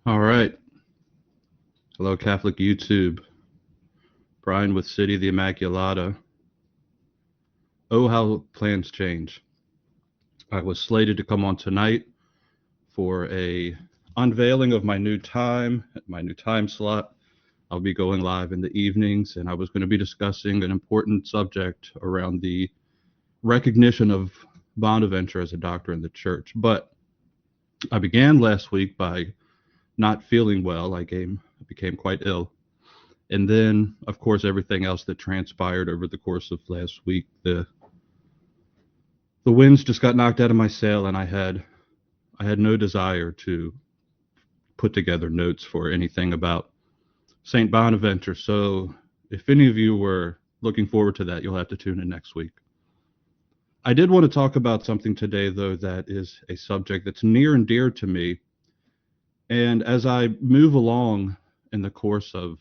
All right. Hello, Catholic YouTube. Brian with City of the Immaculata. Oh, how plans change. I was slated to come on tonight for a unveiling of my new time slot. I'll be going live in the evenings, and I was going to be discussing an important subject around the recognition of Bonaventure as a doctor in the church. But I began last week by not feeling well. I became quite ill. And then, of course, everything else that transpired over the course of last week, the winds just got knocked out of my sail, and I had no desire to put together notes for anything about St. Bonaventure. So if any of you were looking forward to that, you'll have to tune in next week. I did want to talk about something today, though, that is a subject that's near and dear to me. And as I move along in the course of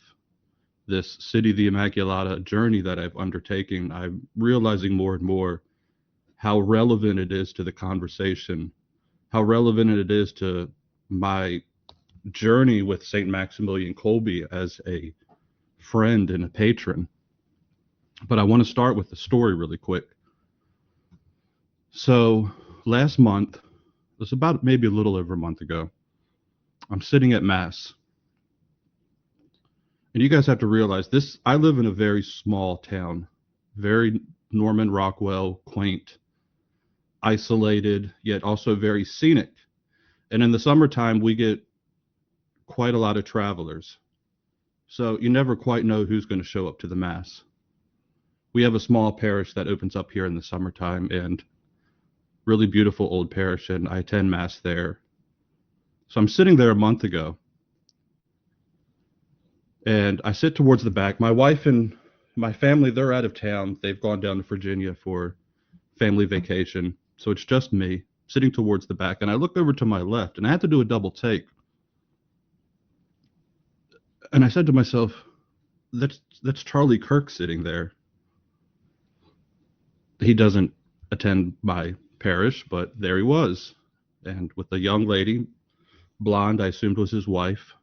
this City of the Immaculata journey that I've undertaken, I'm realizing more and more how relevant it is to the conversation, how relevant it is to my journey with St. Maximilian Kolbe as a friend and a patron. But I want to start with the story really quick. So last month, it was about maybe a little over a month ago, I'm sitting at Mass. And you guys have to realize this, I live in a very small town, very Norman Rockwell, quaint, isolated, yet also very scenic. And in the summertime, we get quite a lot of travelers. So you never quite know who's going to show up to the Mass. We have a small parish that opens up here in the summertime, and really beautiful old parish, and I attend Mass there. So I'm sitting there a month ago, and I sit towards the back. My wife and my family, they're out of town. They've gone down to Virginia for family vacation. So it's just me sitting towards the back, and I look over to my left, and I had to do a double take. And I said to myself, that's Charlie Kirk sitting there. He doesn't attend my parish, but there he was. And with a young lady, blonde, I assumed was his wife.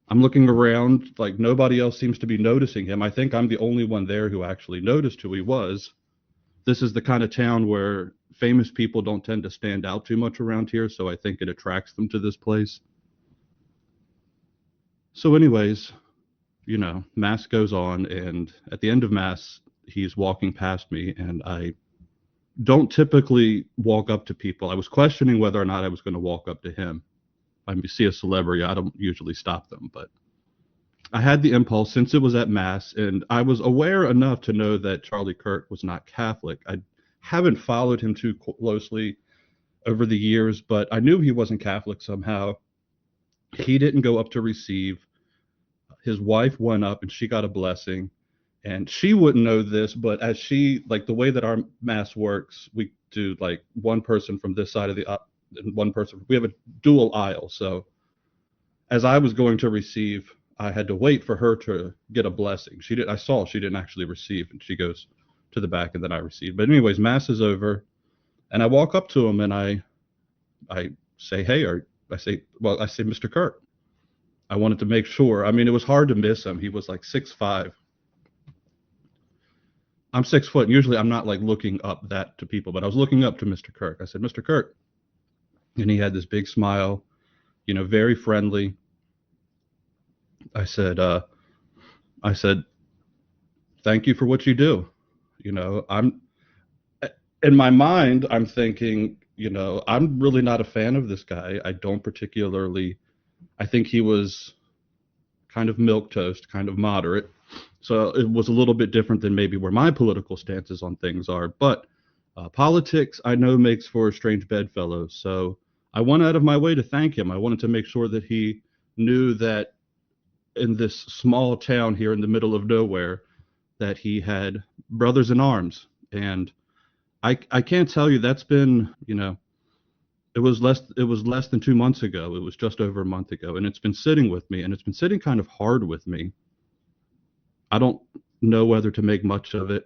I'm looking around like nobody else seems to be noticing him. I think I'm the only one there who actually noticed who he was. This is the kind of town where famous people don't tend to stand out too much around here, so I think it attracts them to this place. So anyways, Mass goes on, and at the end of Mass, he's walking past me, and I don't typically walk up to people. I was questioning whether or not I was going to walk up to him. I see a celebrity, I don't usually stop them, but I had the impulse since it was at Mass, and I was aware enough to know that Charlie Kirk was not Catholic. I haven't followed him too closely over the years, but I knew he wasn't Catholic somehow. He didn't go up to receive. His wife went up and she got a blessing. And she wouldn't know this, but as she, like the way that our Mass works, we do like one person from this side of the and one person, we have a dual aisle. So as I was going to receive, I had to wait for her to get a blessing. I saw she didn't actually receive, and she goes to the back and then I received. But anyways, Mass is over, and I walk up to him and I say, hey, I say, Mr. Kirk. I wanted to make sure. I mean, it was hard to miss him. He was like 6'5". I'm 6 foot. And usually I'm not like looking up that to people, but I was looking up to Mr. Kirk. I said, Mr. Kirk. And he had this big smile, very friendly. I said, thank you for what you do. I'm in my mind, I'm thinking, I'm really not a fan of this guy. I don't particularly, I think he was kind of milquetoast, kind of moderate. So it was a little bit different than maybe where my political stances on things are. But politics, I know, makes for a strange bedfellow. So I went out of my way to thank him. I wanted to make sure that he knew that in this small town here in the middle of nowhere, that he had brothers in arms. And I can't tell you that's been, it was less than 2 months ago. It was just over a month ago, and it's been sitting with me, and it's been sitting kind of hard with me. I don't know whether to make much of it.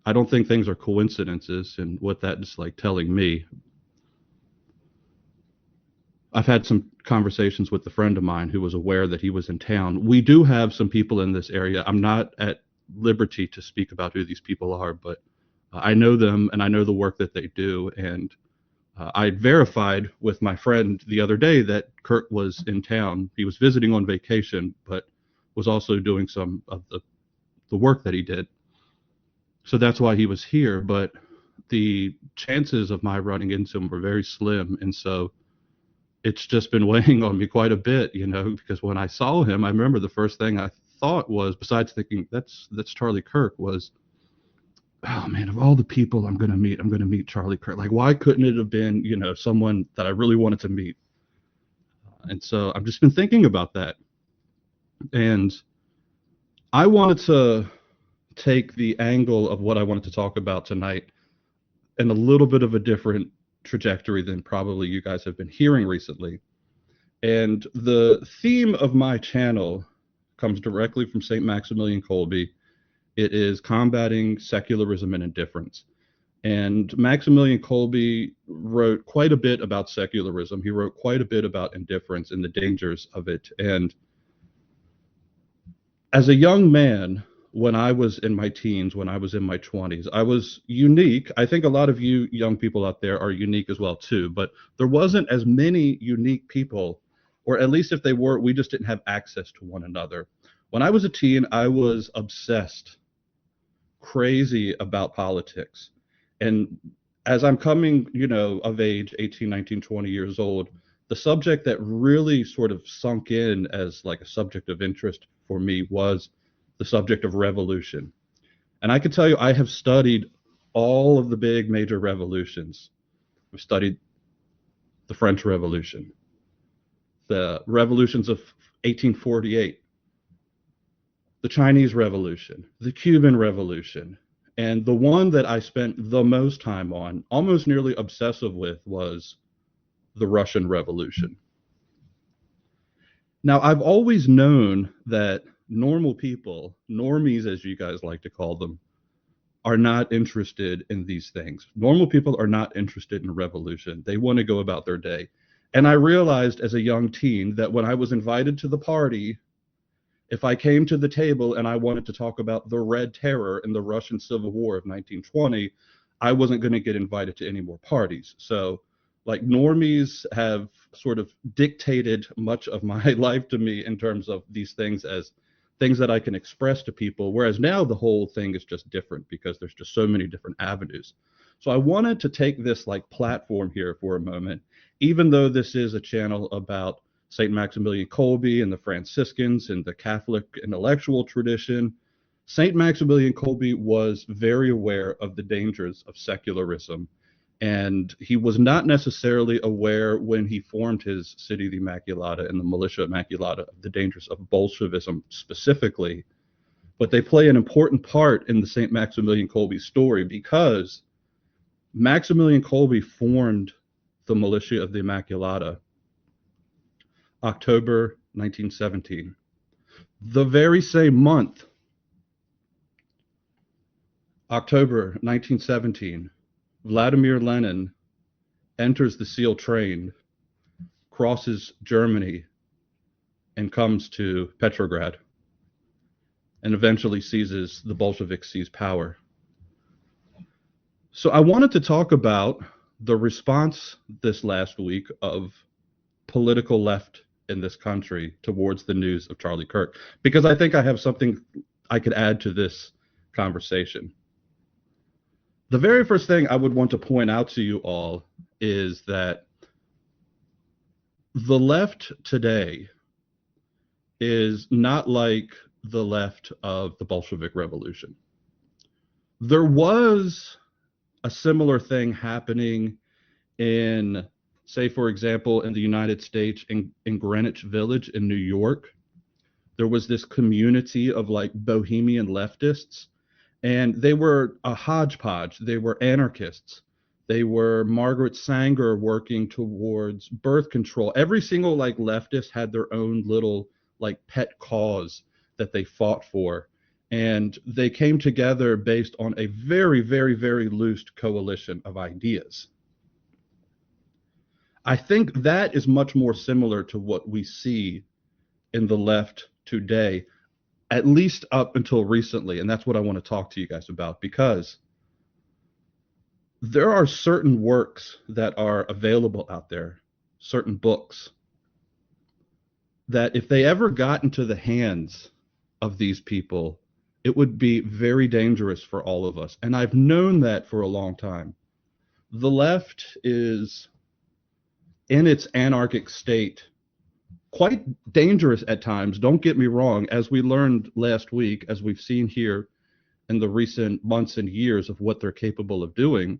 I don't think things are coincidences, and what that is like telling me. I've had some conversations with a friend of mine who was aware that he was in town. We do have some people in this area. I'm not at liberty to speak about who these people are, but I know them and I know the work that they do. And I verified with my friend the other day that Kurt was in town. He was visiting on vacation, but was also doing some of the work that he did. So that's why he was here. But the chances of my running into him were very slim. And so it's just been weighing on me quite a bit, because when I saw him, I remember the first thing I thought was, besides thinking that's Charlie Kirk, was, oh man, of all the people I'm going to meet, I'm going to meet Charlie Kirk. Like, why couldn't it have been, someone that I really wanted to meet? And so I've just been thinking about that. And I wanted to take the angle of what I wanted to talk about tonight in a little bit of a different trajectory than probably you guys have been hearing recently. And the theme of my channel comes directly from St. Maximilian Kolbe. It is combating secularism and indifference. And Maximilian Kolbe wrote quite a bit about secularism. He wrote quite a bit about indifference and the dangers of it. And as a young man, when I was in my teens, when I was in my 20s, I was unique. I think a lot of you young people out there are unique as well too, but there wasn't as many unique people, or at least if they were, we just didn't have access to one another. When I was a teen, I was obsessed, crazy about politics. And as I'm coming, of age, 18, 19, 20 years old, the subject that really sort of sunk in as like a subject of interest for me was the subject of revolution. And I can tell you, I have studied all of the big major revolutions. I've studied the French Revolution, the revolutions of 1848, the Chinese Revolution, the Cuban Revolution. And the one that I spent the most time on, almost nearly obsessive with, was the Russian Revolution. Now, I've always known that normal people, normies as you guys like to call them, are not interested in these things. Normal people are not interested in revolution. They want to go about their day. And I realized as a young teen that when I was invited to the party, if I came to the table and I wanted to talk about the Red Terror in the Russian Civil War of 1920, I wasn't going to get invited to any more parties. So, like, normies have sort of dictated much of my life to me in terms of these things as things that I can express to people, whereas now the whole thing is just different because there's just so many different avenues. So I wanted to take this like platform here for a moment, even though this is a channel about St. Maximilian Kolbe and the Franciscans and the Catholic intellectual tradition. St. Maximilian Kolbe was very aware of the dangers of secularism, and he was not necessarily aware when he formed his City of the Immaculata and the Militia Immaculata of the dangers of Bolshevism specifically, but they play an important part in the St. Maximilian Kolbe story because Maximilian Kolbe formed the Militia of the Immaculata October 1917. The very same month, October 1917, Vladimir Lenin enters the SEAL train, crosses Germany, and comes to Petrograd, and eventually the Bolsheviks seize power. So I wanted to talk about the response this last week of political left in this country towards the news of Charlie Kirk, because I think I have something I could add to this conversation. The very first thing I would want to point out to you all is that the left today is not like the left of the Bolshevik Revolution. There was a similar thing happening in, say, for example, in the United States, in Greenwich Village in New York. There was this community of like bohemian leftists, and they were a hodgepodge. They were anarchists. They were Margaret Sanger working towards birth control. Every single like leftist had their own little like pet cause that they fought for. And they came together based on a very, very, very loose coalition of ideas. I think that is much more similar to what we see in the left today, at least up until recently. And that's what I want to talk to you guys about, because there are certain works that are available out there, certain books, that if they ever got into the hands of these people, it would be very dangerous for all of us. And I've known that for a long time. The left is, in its anarchic state, quite dangerous at times. Don't get me wrong. As we learned last week, as we've seen here in the recent months and years of what they're capable of doing,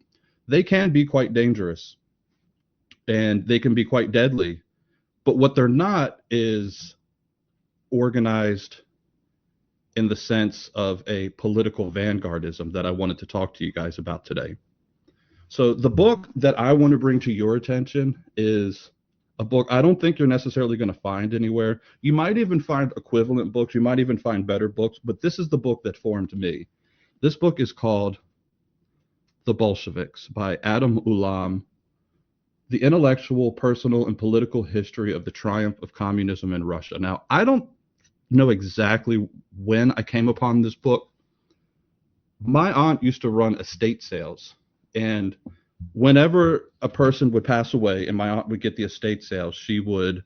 they can be quite dangerous and they can be quite deadly. But what they're not is organized in the sense of a political vanguardism that I wanted to talk to you guys about today. So the book that I want to bring to your attention is a book I don't think you're necessarily going to find anywhere. You might even find equivalent books. You might even find better books, but this is the book that formed me. This book is called The Bolsheviks by Adam Ulam, The Intellectual, Personal, and Political History of the Triumph of Communism in Russia. Now, I don't know exactly when I came upon this book. My aunt used to run estate sales, and whenever a person would pass away and my aunt would get the estate sales, she would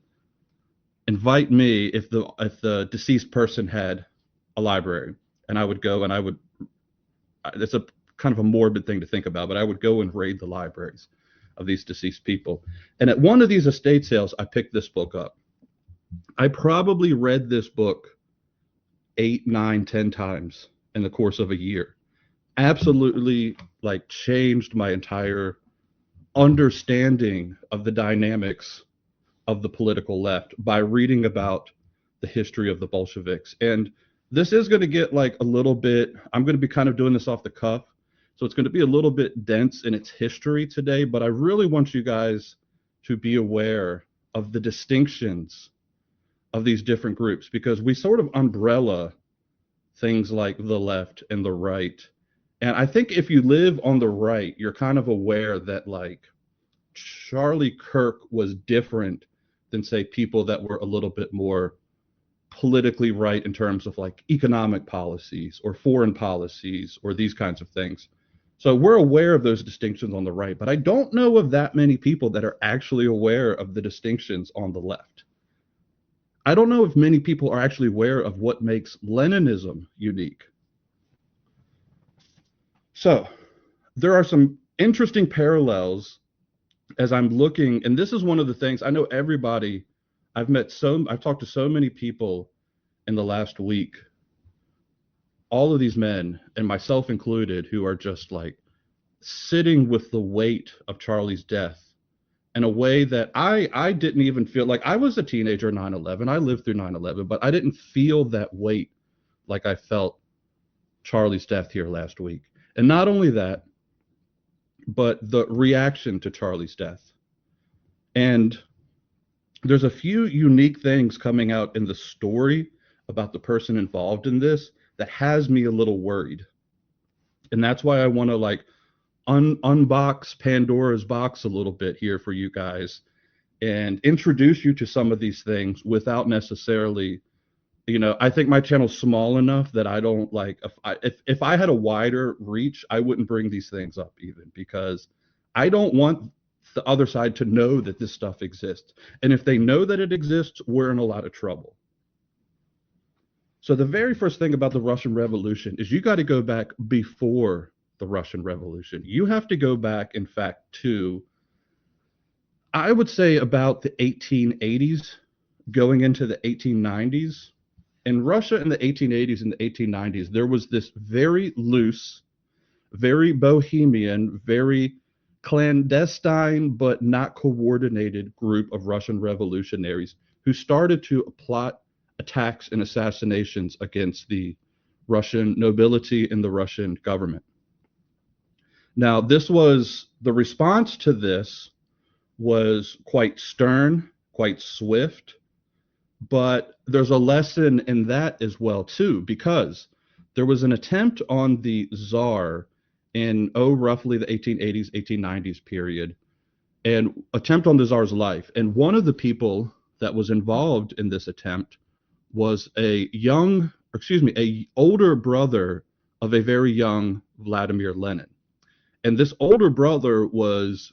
invite me if the deceased person had a library, and I would go and I would, it's a kind of a morbid thing to think about, but I would go and raid the libraries of these deceased people. And at one of these estate sales, I picked this book up. I probably read this book 8, 9, 10 times in the course of a year. Absolutely like changed my entire understanding of the dynamics of the political left by reading about the history of the Bolsheviks. And this is going to get like a little bit, I'm going to be kind of doing this off the cuff. So it's going to be a little bit dense in its history today, but I really want you guys to be aware of the distinctions of these different groups, because we sort of umbrella things like the left and the right. And I think if you live on the right, you're kind of aware that like Charlie Kirk was different than, say, people that were a little bit more politically right in terms of like economic policies or foreign policies or these kinds of things. So we're aware of those distinctions on the right, but I don't know of that many people that are actually aware of the distinctions on the left. I don't know if many people are actually aware of what makes Leninism unique. So there are some interesting parallels as I'm looking, and this is one of the things I know everybody, I've talked to so many people in the last week, all of these men, and myself included, who are just like sitting with the weight of Charlie's death in a way that I didn't even feel. Like, I was a teenager in 9/11. I lived through 9/11, but I didn't feel that weight like I felt Charlie's death here last week. And not only that, but the reaction to Charlie's death. And there's a few unique things coming out in the story about the person involved in this that has me a little worried. And that's why I want to like unbox Pandora's box a little bit here for you guys and introduce you to some of these things without necessarily, I think my channel's small enough that I don't like, if I had a wider reach, I wouldn't bring these things up even, because I don't want the other side to know that this stuff exists. And if they know that it exists, we're in a lot of trouble. So the very first thing about the Russian Revolution is you got to go back before the Russian Revolution. You have to go back, in fact, to, I would say, about the 1880s, going into the 1890s. In Russia in the 1880s and the 1890s, there was this very loose, very bohemian, very clandestine, but not coordinated group of Russian revolutionaries who started to plot attacks and assassinations against the Russian nobility and the Russian government. Now, this was the response to this was quite stern, quite swift, but there's a lesson in that as well too, because there was an attempt on the Tsar in roughly the 1880s, 1890s period, and attempt on the Tsar's life. And one of the people that was involved in this attempt was a older brother of a very young Vladimir Lenin. And this older brother was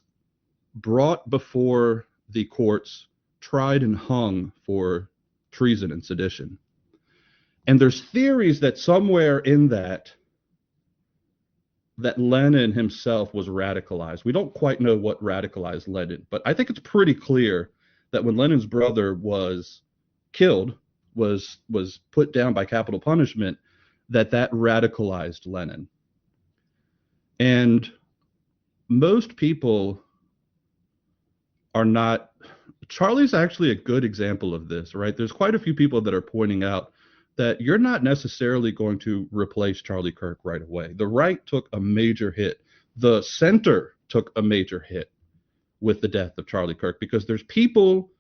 brought before the courts, tried and hung for treason and sedition. And there's theories that somewhere in that Lenin himself was radicalized. We don't quite know what radicalized Lenin, but I think it's pretty clear that when Lenin's brother was killed, was put down by capital punishment, that radicalized Lenin. And most people are not. Charlie's actually a good example of this, right? There's quite a few people that are pointing out that you're not necessarily going to replace Charlie Kirk right away. The right took a major hit. The center took a major hit with the death of Charlie Kirk, because there's people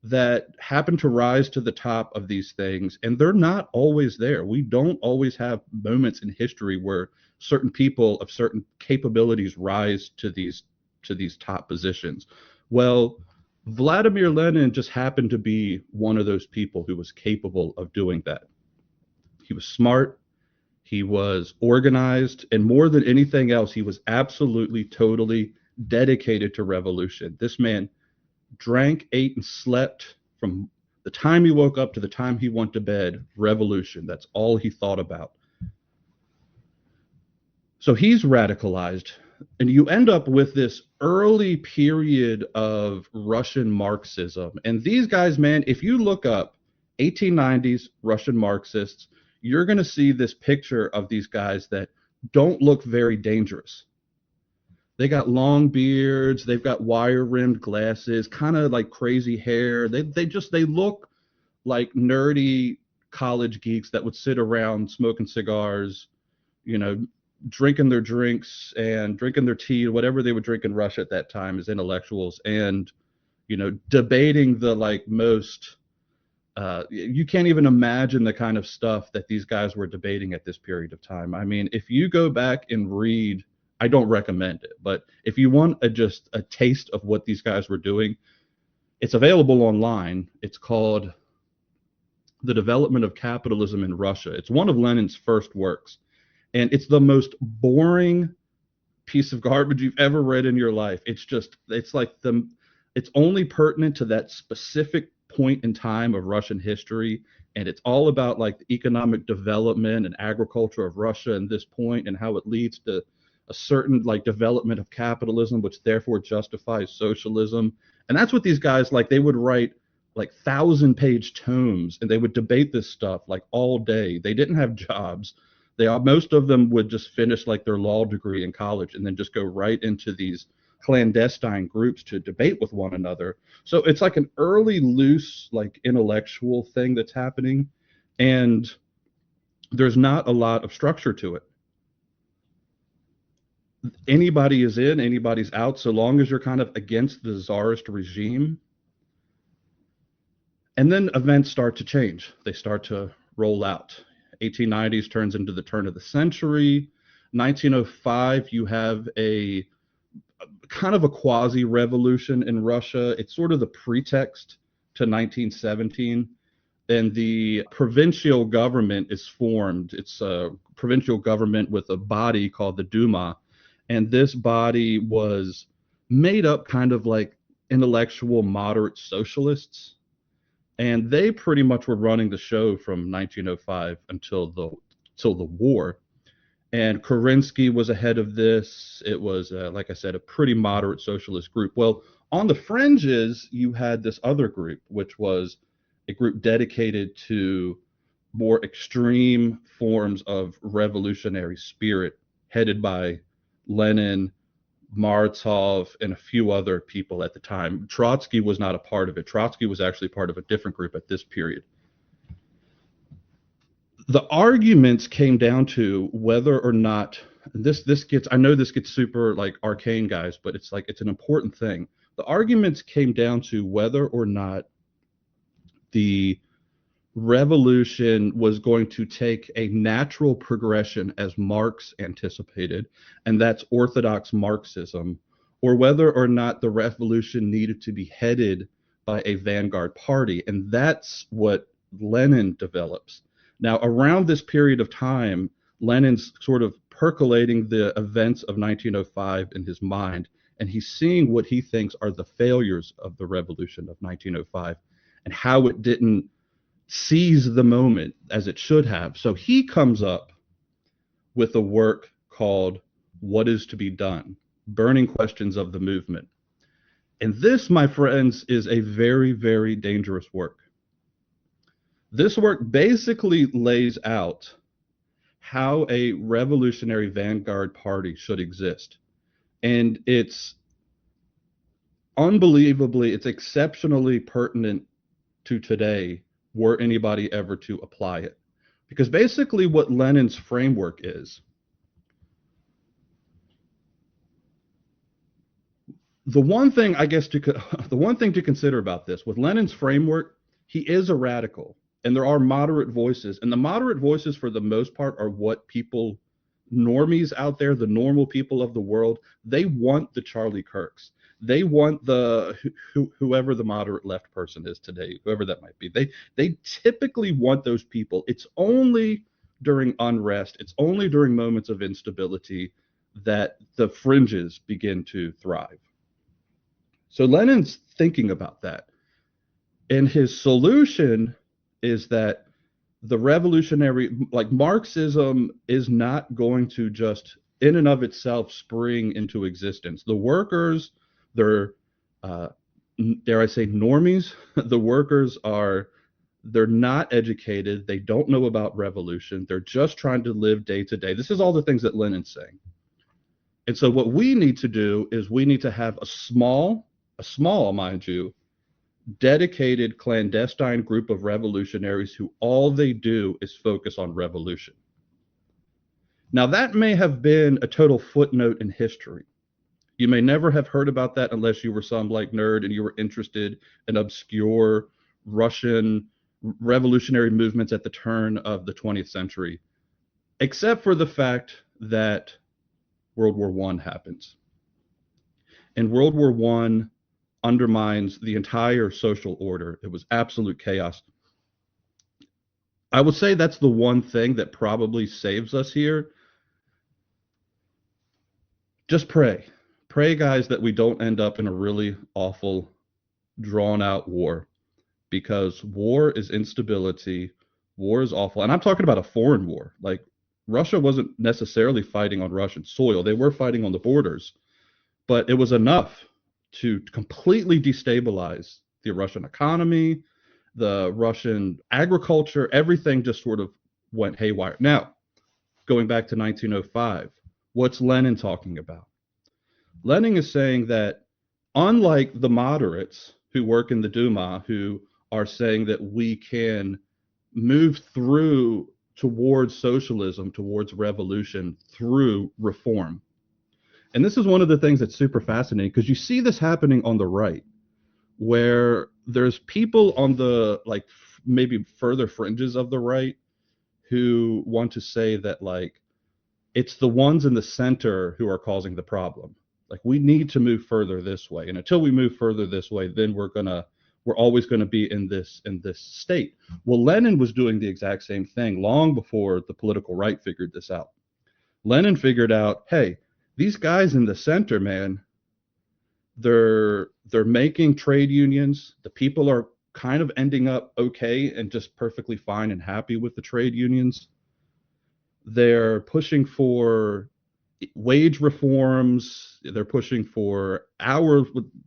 that happen to rise to the top of these things, and they're not always there. We don't always have moments in history where certain people of certain capabilities rise to these top positions. Well, Vladimir Lenin just happened to be one of those people who was capable of doing that. He was smart, he was organized, and more than anything else, he was absolutely, totally dedicated to revolution. This man drank, ate, and slept from the time he woke up to the time he went to bed. Revolution. That's all he thought about. So he's radicalized, and you end up with this early period of Russian Marxism. And these guys, man, if you look up 1890s Russian Marxists, you're going to see this picture of these guys that don't look very dangerous. They got long beards, they've got wire-rimmed glasses, kind of like crazy hair. They look like nerdy college geeks that would sit around smoking cigars, drinking their drinks and drinking their tea, whatever they would drink in Russia at that time as intellectuals, and debating the most you can't even imagine the kind of stuff that these guys were debating at this period of time. I mean, if you go back and read, I don't recommend it, but if you want just a taste of what these guys were doing, it's available online. It's called The Development of Capitalism in Russia. It's one of Lenin's first works, and it's the most boring piece of garbage you've ever read in your life. It's only pertinent to that specific point in time of Russian history, and it's all about the economic development and agriculture of Russia in this point, and how it leads to a certain development of capitalism, which therefore justifies socialism. And that's what these guys they would write 1,000-page tomes, and they would debate this stuff all day. They didn't have jobs. Most of them would just finish their law degree in college and then just go right into these clandestine groups to debate with one another. So it's an early loose intellectual thing that's happening, and there's not a lot of structure to it. Anybody is in, anybody's out, so long as you're kind of against the czarist regime. And then events start to change. They start to roll out. 1890s turns into the turn of the century. 1905, you have a kind of a quasi-revolution in Russia. It's sort of the pretext to 1917. And the provincial government is formed. It's a provincial government with a body called the Duma. And this body was made up kind of like intellectual moderate socialists. and they pretty much were running the show from 1905 until the war. And Kerensky was ahead of this. It was, like I said, a pretty moderate socialist group. Well, on the fringes, you had this other group, which was a group dedicated to more extreme forms of revolutionary spirit, headed by Lenin, Martov, and a few other people at the time. Trotsky was not a part of it. Trotsky was actually part of a different group at this period. The arguments came down to whether or not this gets, I know this gets super like arcane, guys, but it's like it's an important thing. The arguments came down to whether or not the revolution was going to take a natural progression as Marx anticipated, and that's orthodox Marxism, or whether or not the revolution needed to be headed by a vanguard party. And that's what Lenin develops. Now, around this period of time, Lenin's sort of percolating the events of 1905 in his mind, and he's seeing what he thinks are the failures of the revolution of 1905 and how it didn't seize the moment as it should have. So he comes up with a work called What Is to Be Done? Burning Questions of the Movement. And this, my friends, is a very, very dangerous work. This work basically lays out how a revolutionary vanguard party should exist. And it's unbelievably, it's exceptionally pertinent to today were anybody ever to apply it. Because basically what Lenin's framework is, the one thing to consider about this, with Lenin's framework, he is a radical, and there are moderate voices, and the moderate voices for the most part are what people, normies out there, the normal people of the world, they want the Charlie Kirks. They want the whoever the moderate left person is today, whoever that might be. They typically want those people. It's only during unrest, it's only during moments of instability that the fringes begin to thrive. So Lenin's thinking about that. And his solution is that the revolutionary, like Marxism, is not going to just in and of itself spring into existence. The workers, they're, dare I say, normies. The workers they're not educated. They don't know about revolution. They're just trying to live day to day. This is all the things that Lenin's saying. And so what we need to do is we need to have a small, mind you, dedicated clandestine group of revolutionaries who all they do is focus on revolution. Now, that may have been a total footnote in history. You may never have heard about that unless you were some like nerd and you were interested in obscure Russian revolutionary movements at the turn of the 20th century, except for the fact that World War I happens. And World War I undermines the entire social order. It was absolute chaos. I would say that's the one thing that probably saves us here. Just pray. Pray, guys, that we don't end up in a really awful, drawn out war, because war is instability. War is awful. And I'm talking about a foreign war. Like, Russia wasn't necessarily fighting on Russian soil. They were fighting on the borders, but it was enough to completely destabilize the Russian economy, the Russian agriculture. Everything just sort of went haywire. Now, going back to 1905, what's Lenin talking about? Lenin is saying that unlike the moderates who work in the Duma, who are saying that we can move through towards socialism, towards revolution through reform. And this is one of the things that's super fascinating, because you see this happening on the right, where there's people on the like maybe further fringes of the right who want to say that like it's the ones in the center who are causing the problem. Like, we need to move further this way, and until we move further this way, then we're always going to be in this state. Well, Lenin was doing the exact same thing long before the political right figured this out. Lenin figured out, hey, these guys in the center, man, they're making trade unions. The people are kind of ending up okay and just perfectly fine and happy with the trade unions. They're pushing for wage reforms. They're pushing for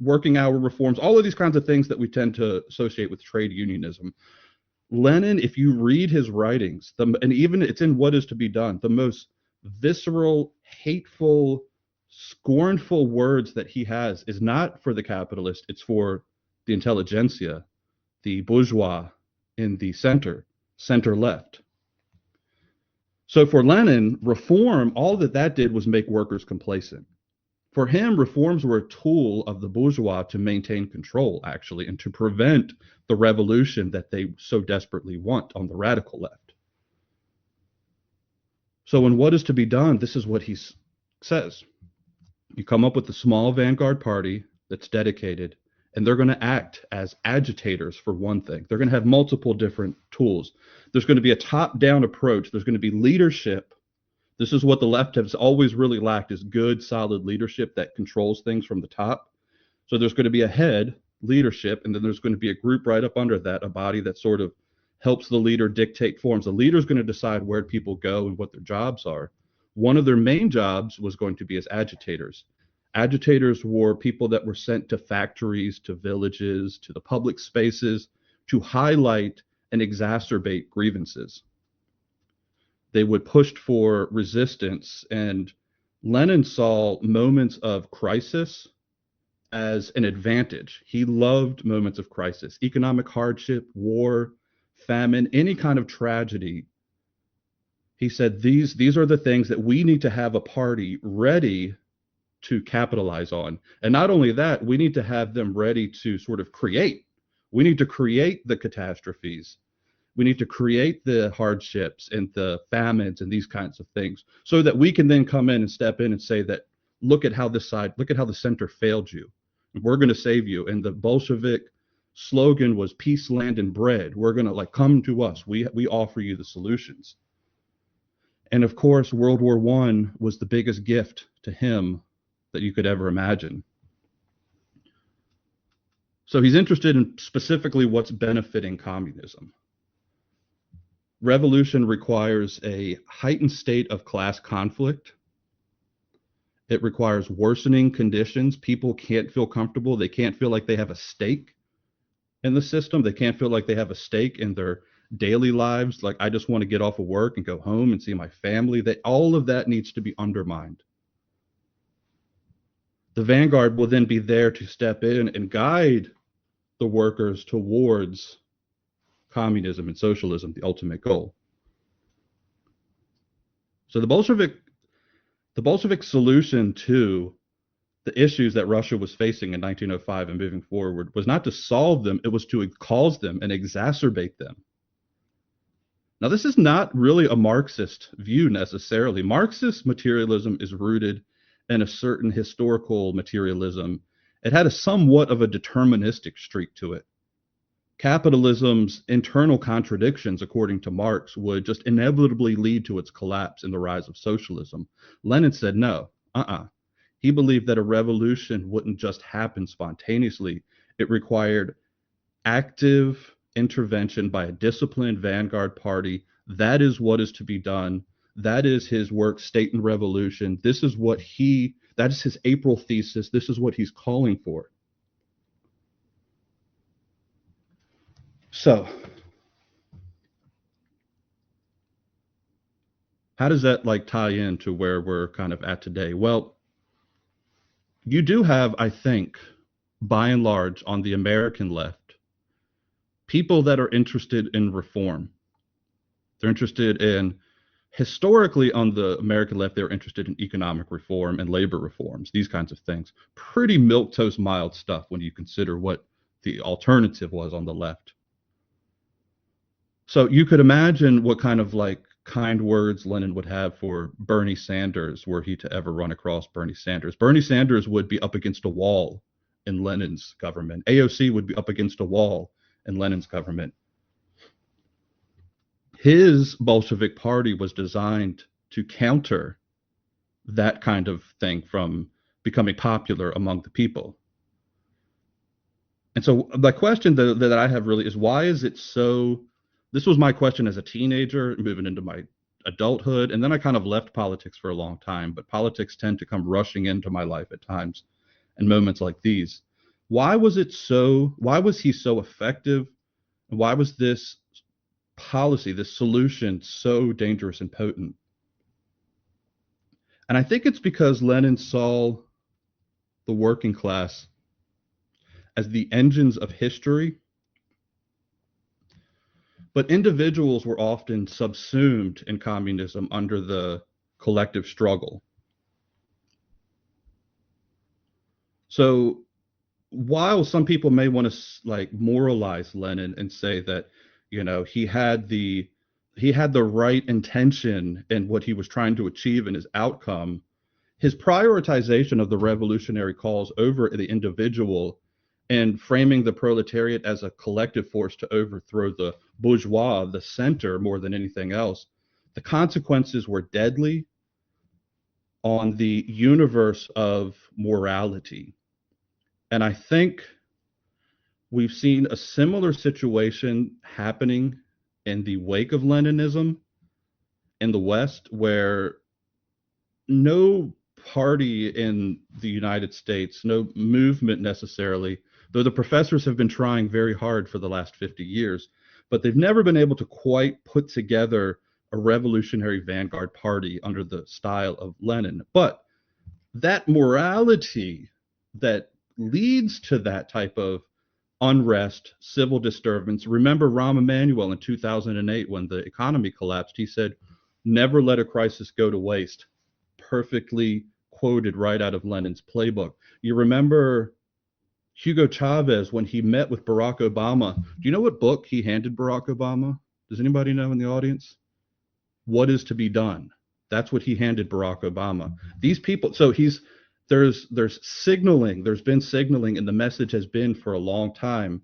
working hour reforms, all of these kinds of things that we tend to associate with trade unionism. Lenin, if you read his writings, and even it's in What Is to Be Done, the most visceral, hateful, scornful words that he has is not for the capitalist, it's for the intelligentsia, the bourgeois in the center left. So for Lenin, reform, all that did was make workers complacent. For him, reforms were a tool of the bourgeois to maintain control, actually, and to prevent the revolution that they so desperately want on the radical left. So in What Is to Be Done, this is what he says. You come up with a small vanguard party that's dedicated, and they're going to act as agitators for one thing. They're going to have multiple different tools. There's going to be a top-down approach. There's going to be leadership. This is what the left has always really lacked, is good, solid leadership that controls things from the top. So there's going to be a head, leadership, and then there's going to be a group right up under that, a body that sort of helps the leader dictate forms. The leader is going to decide where people go and what their jobs are. One of their main jobs was going to be as agitators. Agitators were people that were sent to factories, to villages, to the public spaces to highlight and exacerbate grievances. They would push for resistance, and Lenin saw moments of crisis as an advantage. He loved moments of crisis, economic hardship, war, famine, any kind of tragedy. He said these are the things that we need to have a party ready to capitalize on. And not only that, we need to have them ready to sort of create. We need to create the catastrophes. We need to create the hardships and the famines and these kinds of things so that we can then come in and step in and say that, look at how the center failed you. We're going to save you. And the Bolshevik slogan was peace, land, and bread. We're going to come to us. We offer you the solutions. And of course, World War I was the biggest gift to him that you could ever imagine. So he's interested in specifically what's benefiting communism. Revolution requires a heightened state of class conflict. It requires worsening conditions. People can't feel comfortable. They can't feel like they have a stake in the system. They can't feel like they have a stake in their daily lives. Like, I just want to get off of work and go home and see my family. All of that needs to be undermined. The vanguard will then be there to step in and guide the workers towards communism and socialism, the ultimate goal. So the Bolshevik solution to the issues that Russia was facing in 1905 and moving forward was not to solve them, it was to cause them and exacerbate them. Now, this is not really a Marxist view necessarily. Marxist materialism is rooted in a certain historical materialism. It had a somewhat of a deterministic streak to it. Capitalism's internal contradictions, according to Marx, would just inevitably lead to its collapse and the rise of socialism. Lenin said no, He believed that a revolution wouldn't just happen spontaneously. It required active intervention by a disciplined vanguard party. That is what is to be done. That is his work, State and Revolution. That is his April thesis. This is what he's calling for. So, how does that tie into where we're kind of at today? Well, you do have, I think, by and large, on the American left, people that are interested in reform. They're interested in, historically on the American left, they're interested in economic reform and labor reforms, these kinds of things. Pretty milquetoast mild stuff when you consider what the alternative was on the left. So you could imagine what kind of kind words Lenin would have for Bernie Sanders were he to ever run across Bernie Sanders. Bernie Sanders would be up against a wall in Lenin's government. AOC would be up against a wall in Lenin's government. His Bolshevik party was designed to counter that kind of thing from becoming popular among the people. And so the question that I have really is, why is it so? This was my question as a teenager, moving into my adulthood, and then I kind of left politics for a long time. But politics tend to come rushing into my life at times, and moments like these. Why was it so? Why was he so effective? And why was this policy, this solution, so dangerous and potent? And I think it's because Lenin saw the working class as the engines of history, but individuals were often subsumed in communism under the collective struggle. So while some people may want to like moralize Lenin and say that, he had the right intention in what he was trying to achieve in his outcome, his prioritization of the revolutionary cause over the individual and framing the proletariat as a collective force to overthrow the bourgeois, the center, more than anything else, the consequences were deadly on the universe of morality. And I think we've seen a similar situation happening in the wake of Leninism in the West, where no party in the United States, no movement necessarily, though the professors have been trying very hard for the last 50 years, but they've never been able to quite put together a revolutionary vanguard party under the style of Lenin. But that morality that leads to that type of unrest, civil disturbance. Remember Rahm Emanuel in 2008 when the economy collapsed, he said, "Never let a crisis go to waste." Perfectly quoted right out of Lenin's playbook. You remember Hugo Chavez when he met with Barack Obama. Do you know what book he handed Barack Obama? Does anybody know in the audience? What is to be done? That's what he handed Barack Obama. These people, so there's signaling, there's been signaling, and the message has been for a long time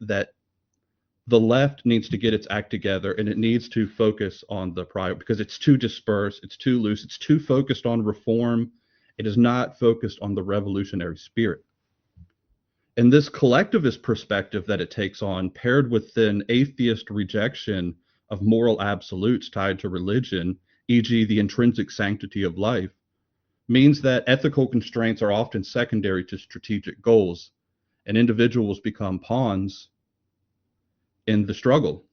that the left needs to get its act together and it needs to focus on the prior, because it's too dispersed, it's too loose, it's too focused on reform. It is not focused on the revolutionary spirit. And this collectivist perspective that it takes on, paired with an atheist rejection of moral absolutes tied to religion, e.g., the intrinsic sanctity of life, means that ethical constraints are often secondary to strategic goals, and individuals become pawns in the struggle.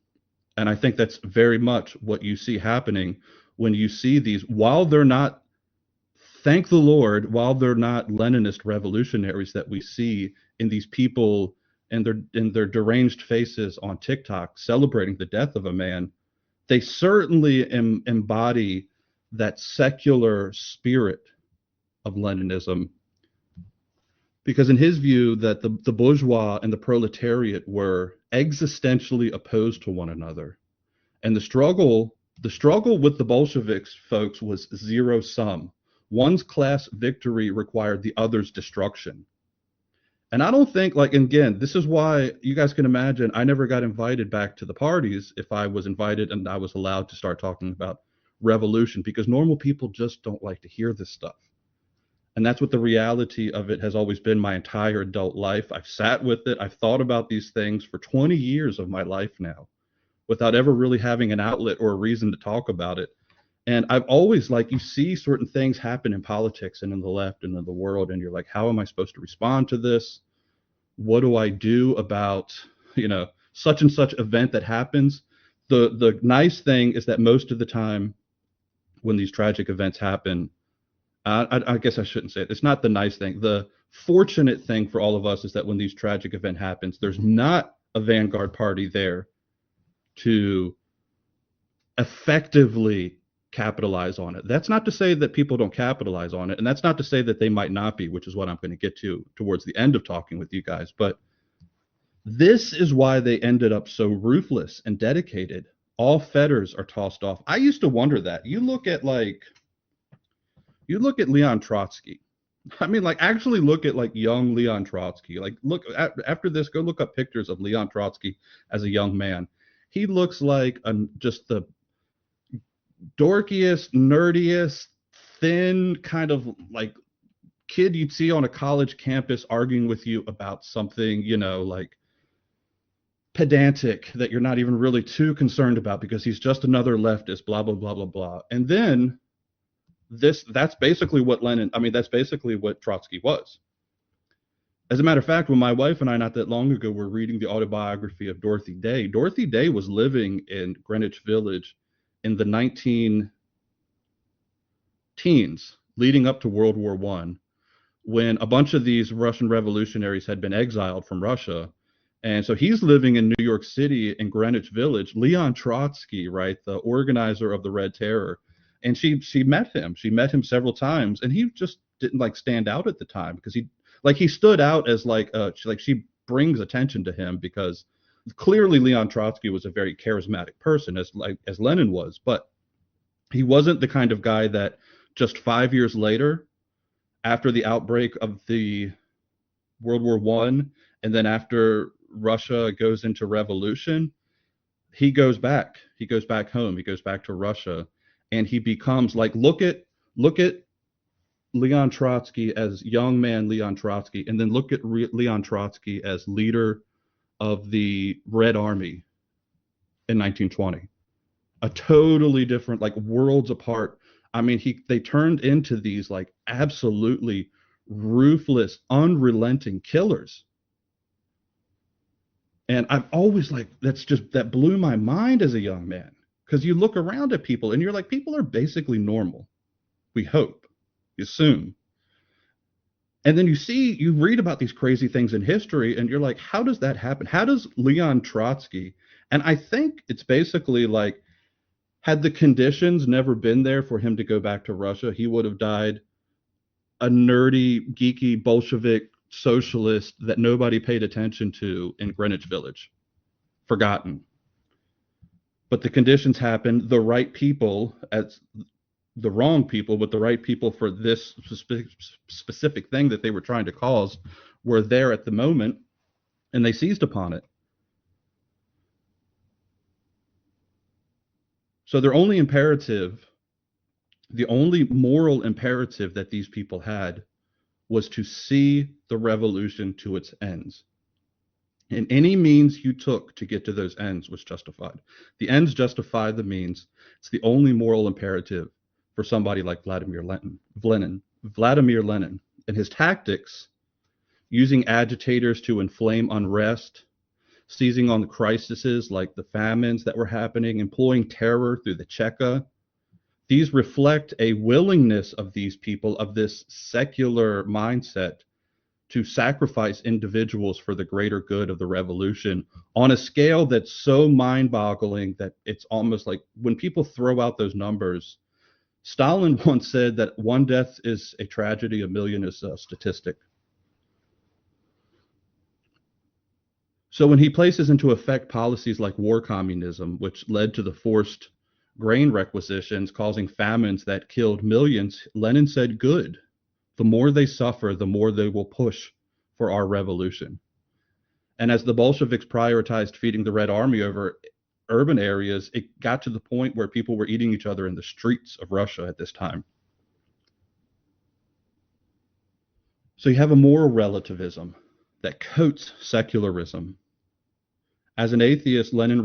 And I think that's very much what you see happening when you see these, while they're not, thank the Lord, while they're not Leninist revolutionaries that we see in these people and their deranged faces on TikTok celebrating the death of a man, they certainly embody that secular spirit of Leninism, because in his view that the bourgeois and the proletariat were existentially opposed to one another, and the struggle with the Bolsheviks, folks, was zero sum. One's class victory required the other's destruction. And I don't think, like, again, this is why you guys can imagine I never got invited back to the parties if I was invited and I was allowed to start talking about revolution, because normal people just don't like to hear this stuff. And that's what the reality of it has always been my entire adult life. I've sat with it. I've thought about these things for 20 years of my life now without ever really having an outlet or a reason to talk about it. And I've always, like, you see certain things happen in politics and in the left and in the world, and you're like, how am I supposed to respond to this? What do I do about, such and such event that happens? The nice thing is that most of the time when these tragic events happen, I guess I shouldn't say it. It's not the nice thing. The fortunate thing for all of us is that when these tragic event happens, there's not a vanguard party there to effectively capitalize on it. That's not to say that people don't capitalize on it, and that's not to say that they might not be, which is what I'm going to get to towards the end of talking with you guys. But this is why they ended up so ruthless and dedicated. All fetters are tossed off. I used to wonder that. You look at Leon Trotsky. I mean, like, actually look at, like, young Leon Trotsky. Like, look after this, go look up pictures of Leon Trotsky as a young man. He looks like just the dorkiest, nerdiest, thin, kind of like kid you'd see on a college campus arguing with you about something, like pedantic that you're not even really too concerned about because he's just another leftist, blah, blah, blah, blah, blah. And then that's basically what that's basically what Trotsky was. As a matter of fact, when my wife and I, not that long ago, were reading the autobiography of Dorothy Day was living in Greenwich Village in the 19 teens leading up to World War I, when a bunch of these Russian revolutionaries had been exiled from Russia. And so he's living in New York City in Greenwich Village. Leon Trotsky, right, the organizer of the Red Terror, and she met him. She met him several times, and he just didn't like stand out at the time because he stood out as she brings attention to him because clearly Leon Trotsky was a very charismatic person, as Lenin was, but he wasn't the kind of guy that just 5 years later, after the outbreak of the World War I, and then after Russia goes into revolution, he goes back home, he goes back to Russia, and he becomes like, look at Leon Trotsky as young man Leon Trotsky, and then look at Leon Trotsky as leader of the Red Army in 1920. A totally different, like worlds apart. I mean, they turned into these like absolutely ruthless, unrelenting killers. And I've always that blew my mind as a young man, because you look around at people and you're like, people are basically normal. We hope, you assume. And then you read about these crazy things in history and you're like, how does that happen? How does Leon Trotsky? And I think it's basically like, had the conditions never been there for him to go back to Russia, he would have died a nerdy, geeky Bolshevik socialist that nobody paid attention to in Greenwich Village, forgotten. But the conditions happened, the right people as the wrong people, but the right people for this specific thing that they were trying to cause were there at the moment, and they seized upon it. So the only moral imperative that these people had was to see the revolution to its ends. And any means you took to get to those ends was justified. The ends justify the means. It's the only moral imperative for somebody like Vladimir Lenin. And his tactics, using agitators to inflame unrest, seizing on the crises like the famines that were happening, employing terror through the Cheka. These reflect a willingness of these people, of this secular mindset, to sacrifice individuals for the greater good of the revolution on a scale that's so mind-boggling that it's almost like when people throw out those numbers. Stalin once said that one death is a tragedy, a million is a statistic. So when he places into effect policies like war communism, which led to the forced grain requisitions causing famines that killed millions, Lenin said, good. The more they suffer, the more they will push for our revolution. And as the Bolsheviks prioritized feeding the Red Army over urban areas, it got to the point where people were eating each other in the streets of Russia at this time. So you have a moral relativism that coats secularism. As an atheist, Lenin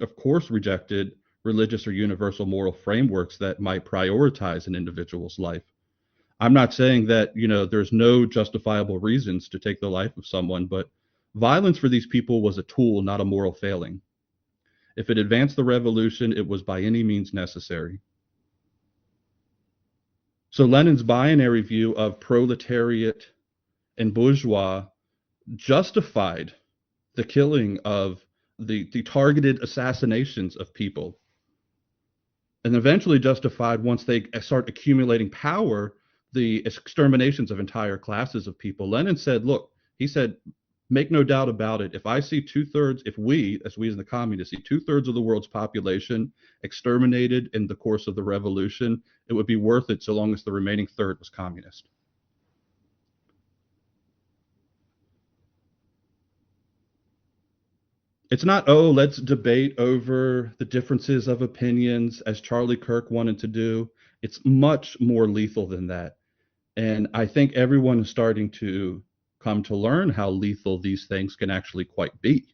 of course rejected religious or universal moral frameworks that might prioritize an individual's life. I'm not saying that, there's no justifiable reasons to take the life of someone, but violence for these people was a tool, not a moral failing. If it advanced the revolution, it was by any means necessary. So Lenin's binary view of proletariat and bourgeois justified the killing of the targeted assassinations of people, and eventually justified, once they start accumulating power, the exterminations of entire classes of people. Lenin said, look, he said, make no doubt about it. If I see if we as the communists, see 2/3 of the world's population exterminated in the course of the revolution, it would be worth it so long as the remaining third was communist. It's not, let's debate over the differences of opinions as Charlie Kirk wanted to do. It's much more lethal than that. And I think everyone is starting to come to learn how lethal these things can actually quite be.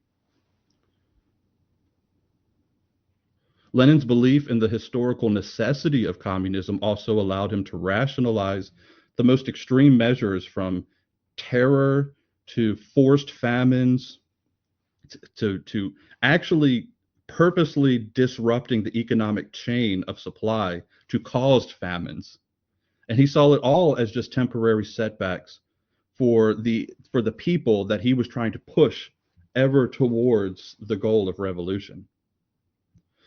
Lenin's belief in the historical necessity of communism also allowed him to rationalize the most extreme measures, from terror to forced famines to actually purposely disrupting the economic chain of supply to cause famines. And he saw it all as just temporary setbacks for the people that he was trying to push ever towards the goal of revolution.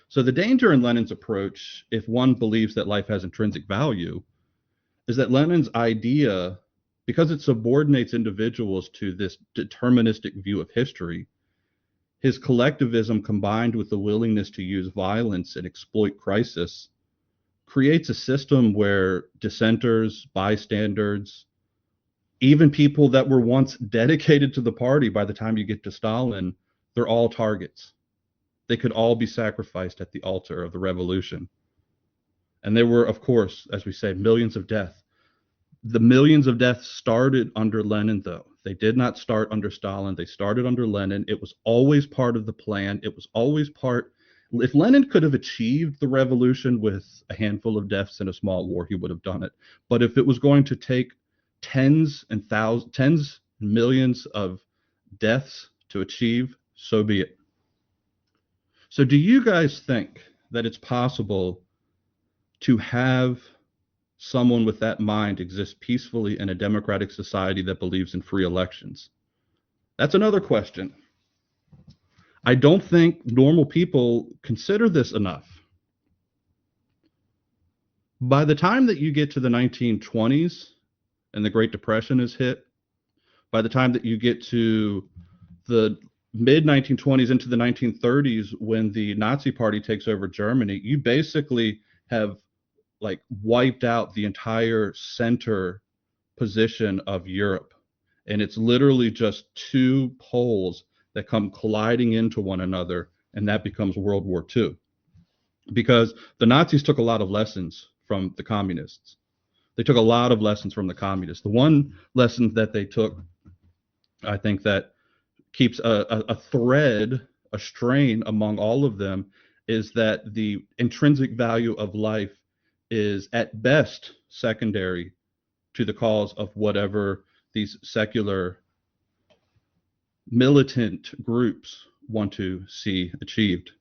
So the danger in Lenin's approach, if one believes that life has intrinsic value, is that Lenin's idea, because it subordinates individuals to this deterministic view of history, his collectivism combined with the willingness to use violence and exploit crisis creates a system where dissenters, bystanders, even people that were once dedicated to the party, by the time you get to Stalin, they're all targets. They could all be sacrificed at the altar of the revolution. And there were, of course, as we say, millions of deaths. The millions of deaths started under Lenin, though. They did not start under Stalin. They started under Lenin. It was always part of the plan. It was always part. If Lenin could have achieved the revolution with a handful of deaths in a small war, he would have done it. But if it was going to take tens and millions of deaths to achieve, so be it. So, do you guys think that it's possible to have someone with that mind exist peacefully in a democratic society that believes in free elections? That's another question. I don't think normal people consider this enough. By the time that you get to the 1920s and the Great Depression is hit, by the time that you get to the mid 1920s into the 1930s, when the Nazi Party takes over Germany, you basically have like wiped out the entire center position of Europe. And it's literally just two poles that come colliding into one another, and that becomes World War II. Because the Nazis took a lot of lessons from the communists. They took a lot of lessons from the communists. The one lesson that they took, I think, that keeps a thread, a strain among all of them, is that the intrinsic value of life is at best secondary to the cause of whatever these secular militant groups want to see achieved.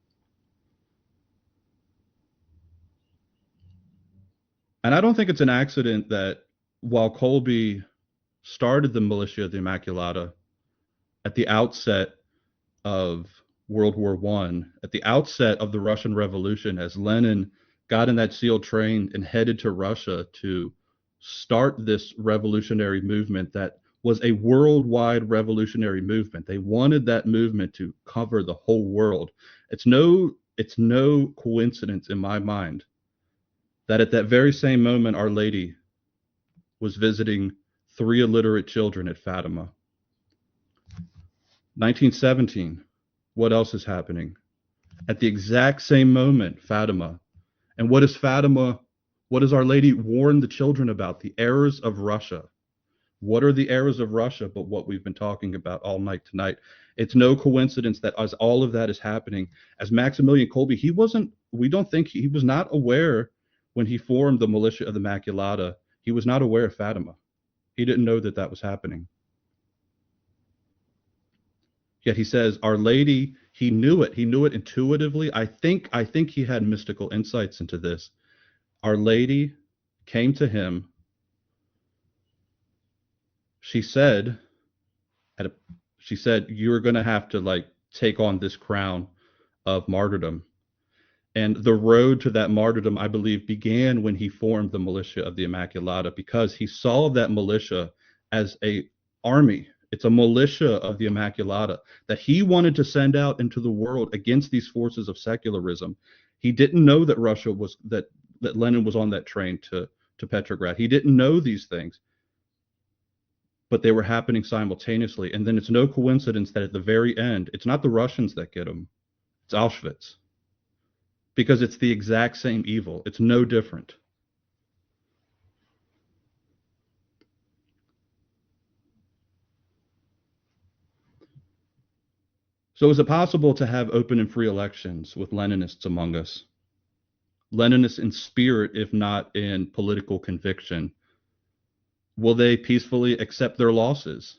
And I don't think it's an accident that while Colby started the militia of the Immaculata at the outset of World War One, at the outset of the Russian Revolution, as Lenin got in that SEAL train and headed to Russia to start this revolutionary movement that was a worldwide revolutionary movement. They wanted that movement to cover the whole world. It's no coincidence in my mind that at that very same moment Our Lady was visiting three illiterate children at Fatima. 1917, what else is happening? At the exact same moment, Fatima. And what is Fatima? What does Our Lady warn the children about? The errors of Russia. What are the errors of Russia but what we've been talking about all night tonight? It's no coincidence that as all of that is happening, as Maximilian Kolbe, we don't think he was not aware when he formed the militia of the Immaculata. He was not aware of Fatima. He didn't know that that was happening. Yet he says, Our Lady, he knew it. He knew it intuitively. I think he had mystical insights into this. Our Lady came to him. She said, at a, she said, you're going to have to like take on this crown of martyrdom. And the road to that martyrdom, I believe, began when he formed the militia of the Immaculata, because he saw that militia as a army. It's a militia of the Immaculata that he wanted to send out into the world against these forces of secularism. He didn't know that Russia was that Lenin was on that train to Petrograd. He didn't know these things, but they were happening simultaneously. And then it's no coincidence that at the very end, it's not the Russians that get him, it's Auschwitz, because it's the exact same evil. It's no different. So is it possible to have open and free elections with Leninists among us? Leninists in spirit, if not in political conviction. Will they peacefully accept their losses?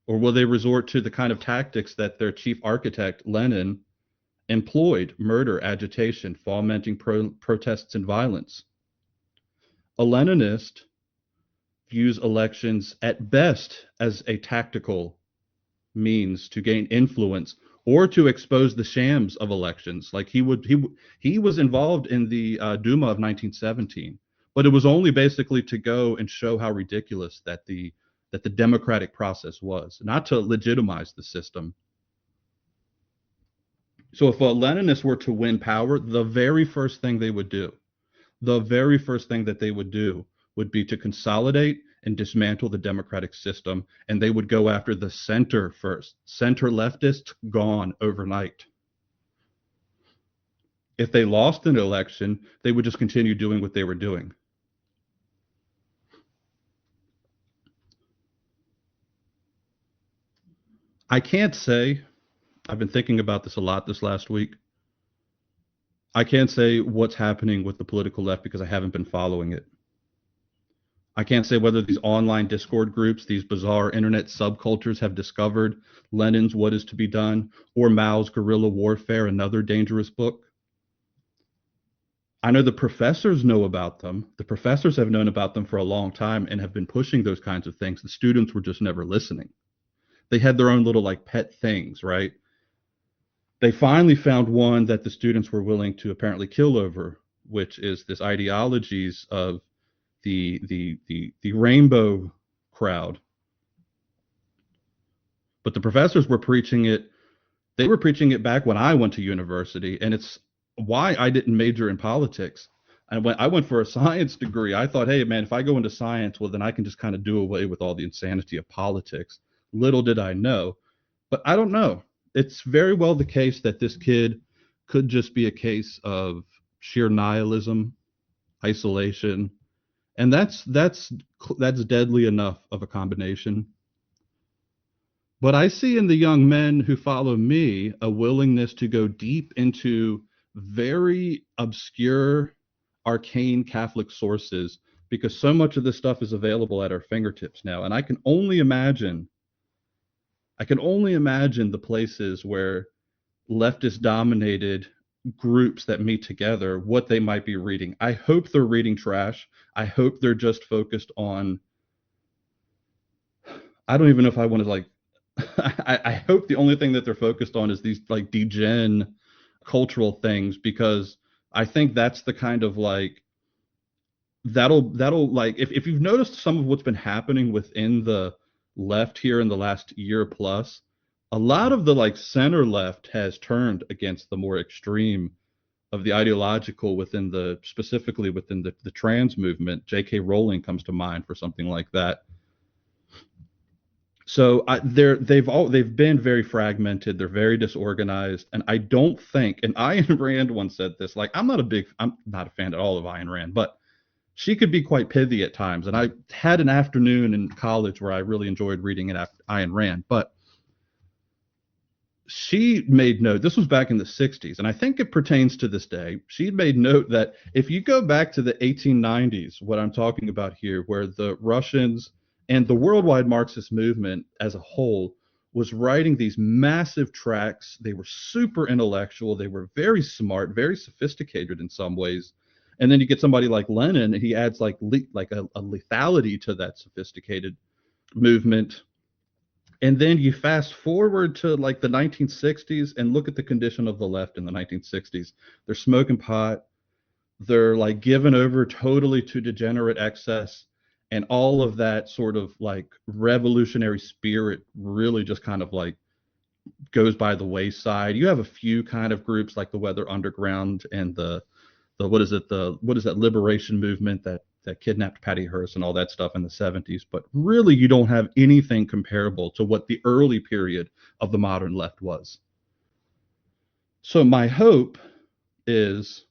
Or will they resort to the kind of tactics that their chief architect, Lenin, employed: murder, agitation, fomenting protests and violence? A Leninist views elections at best as a tactical means to gain influence or to expose the shams of elections. Like he was involved in the Duma of 1917, but it was only basically to go and show how ridiculous that the democratic process was, not to legitimize the system. So if a Leninist were to win power, the very first thing that they would do would be to consolidate and dismantle the democratic system, and they would go after the center first. Center leftists gone overnight. If they lost an election, they would just continue doing what they were doing. I can't say, I've been thinking about this a lot this last week. I can't say what's happening with the political left because I haven't been following it. I can't say whether these online Discord groups, these bizarre internet subcultures have discovered Lenin's What Is to Be Done or Mao's Guerrilla Warfare, another dangerous book. I know the professors know about them. The professors have known about them for a long time and have been pushing those kinds of things. The students were just never listening. They had their own little like pet things, right? They finally found one that the students were willing to apparently kill over, which is this ideologies of the rainbow crowd. But the professors were preaching it. They were preaching it back when I went to university, and it's why I didn't major in politics. And when I went for a science degree, I thought, hey man, if I go into science, well then I can just kind of do away with all the insanity of politics. Little did I know, but I don't know. It's very well the case that this kid could just be a case of sheer nihilism, isolation, and that's deadly enough of a combination. But I see in the young men who follow me a willingness to go deep into very obscure, arcane Catholic sources because so much of this stuff is available at our fingertips now. And I can only imagine the places where leftist dominated groups that meet together, what they might be reading. I hope they're reading trash. I hope they're just focused on, I don't even know if I want to like, I hope the only thing that they're focused on is these like degen cultural things, because I think that's the kind of like that'll like if you've noticed some of what's been happening within the left here in the last year plus, a lot of the like center left has turned against the more extreme of the ideological within the specifically within the trans movement. J.K. Rowling comes to mind for something like that. So they've been very fragmented. They're very disorganized, and I don't think. And Ayn Rand once said this. Like, I'm not a fan at all of Ayn Rand, but she could be quite pithy at times. And I had an afternoon in college where I really enjoyed reading Ayn Rand, but she made note, this was back in the 60s, and I think it pertains to this day. She made note that if you go back to the 1890s, what I'm talking about here, where the Russians and the worldwide Marxist movement as a whole was writing these massive tracts, they were super intellectual, they were very smart, very sophisticated in some ways. And then you get somebody like Lenin, and he adds like a lethality to that sophisticated movement. And then you fast forward to like the 1960s and look at the condition of the left in the 1960s. They're smoking pot. They're like given over totally to degenerate excess. And all of that sort of like revolutionary spirit really just kind of like goes by the wayside. You have a few kind of groups like the Weather Underground and the what is that liberation movement that kidnapped Patty Hearst and all that stuff in the 70s. But really, you don't have anything comparable to what the early period of the modern left was. So my hope is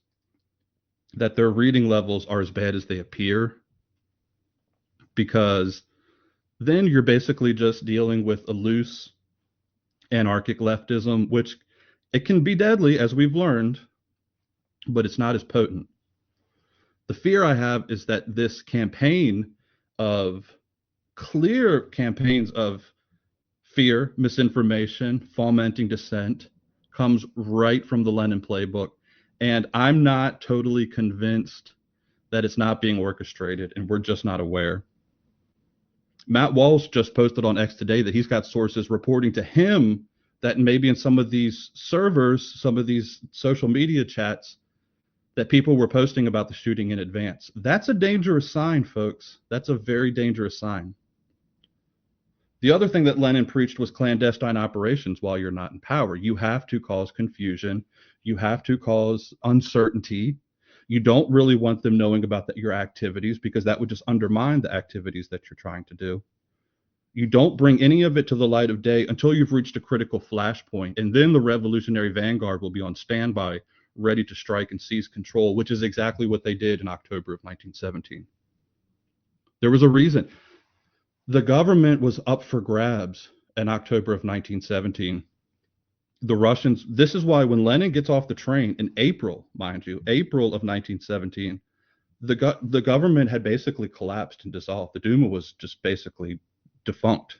that their reading levels are as bad as they appear, because then you're basically just dealing with a loose anarchic leftism, which it can be deadly, as we've learned, but it's not as potent. The fear I have is that this campaign of clear campaigns of fear, misinformation, fomenting dissent comes right from the Lenin playbook. And I'm not totally convinced that it's not being orchestrated and we're just not aware. Matt Walsh just posted on X today that he's got sources reporting to him that maybe in some of these servers, some of these social media chats, that people were posting about the shooting in advance. That's a dangerous sign, folks. That's a very dangerous sign. The other thing that Lenin preached was clandestine operations while you're not in power. You have to cause confusion. You have to cause uncertainty. You don't really want them knowing about your activities because that would just undermine the activities that you're trying to do. You don't bring any of it to the light of day until you've reached a critical flashpoint, and then the revolutionary vanguard will be on standby, ready to strike and seize control, which is exactly what they did in October of 1917. There was a reason. The government was up for grabs in October of 1917. The Russians, this is why when Lenin gets off the train in April, mind you, April of 1917, the government had basically collapsed and dissolved. The Duma was just basically defunct.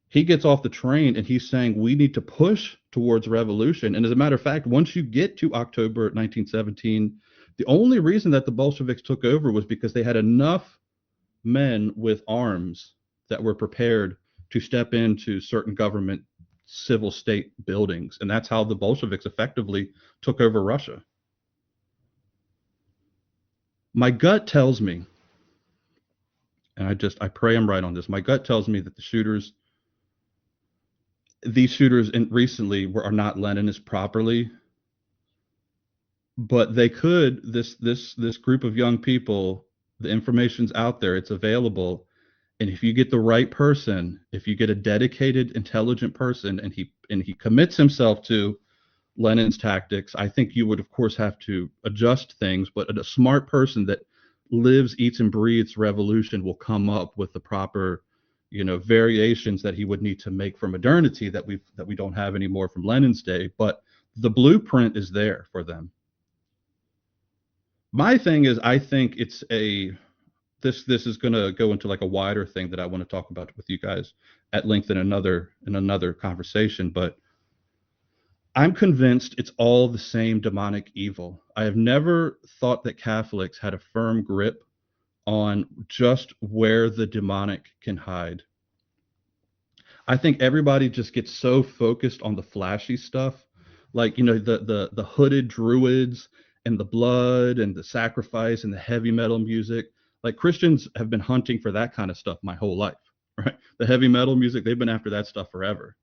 He gets off the train and he's saying we need to push towards revolution. And as a matter of fact, once you get to October 1917, the only reason that the Bolsheviks took over was because they had enough men with arms that were prepared to step into certain government civil state buildings. And that's how the Bolsheviks effectively took over Russia. My gut tells me, and I pray I'm right on this, my gut tells me that these shooters recently are not Leninists properly, but they could, this group of young people, the information's out there, it's available. And if you get the right person, if you get a dedicated, intelligent person, and he commits himself to Lenin's tactics, I think you would, of course, have to adjust things. But a smart person that lives, eats, and breathes revolution will come up with the proper, variations that he would need to make for modernity that we don't have anymore from Lenin's day. But the blueprint is there for them. My thing is, I think it's this is going to go into like a wider thing that I want to talk about with you guys at length in another conversation, but I'm convinced it's all the same demonic evil. I have never thought that Catholics had a firm grip on just where the demonic can hide. I think everybody just gets so focused on the flashy stuff, like the hooded druids and the blood and the sacrifice and the heavy metal music. Like Christians have been hunting for that kind of stuff my whole life, right? The heavy metal music, they've been after that stuff forever.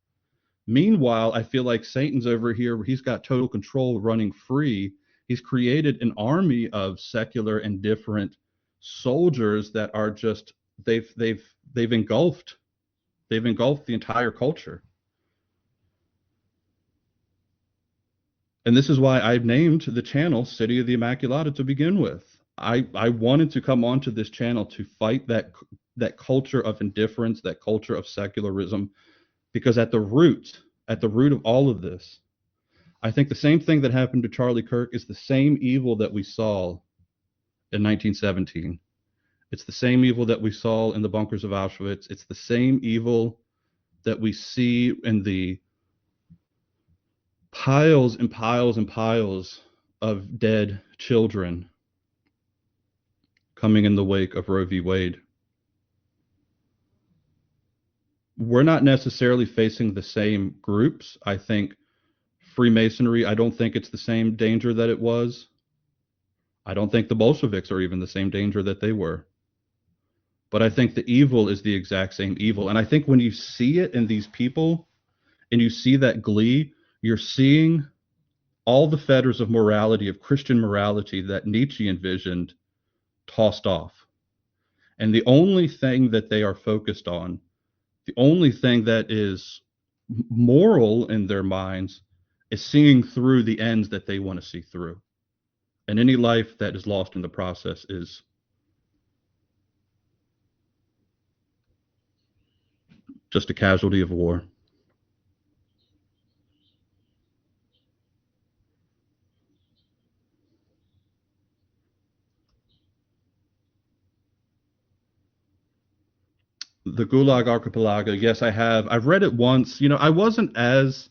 Meanwhile, I feel like Satan's over here where he's got total control running free. He's created an army of secular and different soldiers that are just they've engulfed the entire culture. And this is why I've named the channel City of the Immaculata to begin with. I wanted to come onto this channel to fight that culture of indifference, that culture of secularism, because at the root of all of this, I think the same thing that happened to Charlie Kirk is the same evil that we saw in 1917. It's the same evil that we saw in the bunkers of Auschwitz. It's the same evil that we see in the piles and piles and piles of dead children coming in the wake of Roe v. Wade. We're not necessarily facing the same groups. I think Freemasonry, I don't think it's the same danger that it was. I don't think the Bolsheviks are even the same danger that they were. But I think the evil is the exact same evil. And I think when you see it in these people and you see that glee, you're seeing all the fetters of morality, of Christian morality that Nietzsche envisioned, tossed off. And the only thing that they are focused on, the only thing that is moral in their minds, is seeing through the ends that they want to see through. And any life that is lost in the process is just a casualty of war. The Gulag Archipelago. Yes, I have. I've read it once. I wasn't as.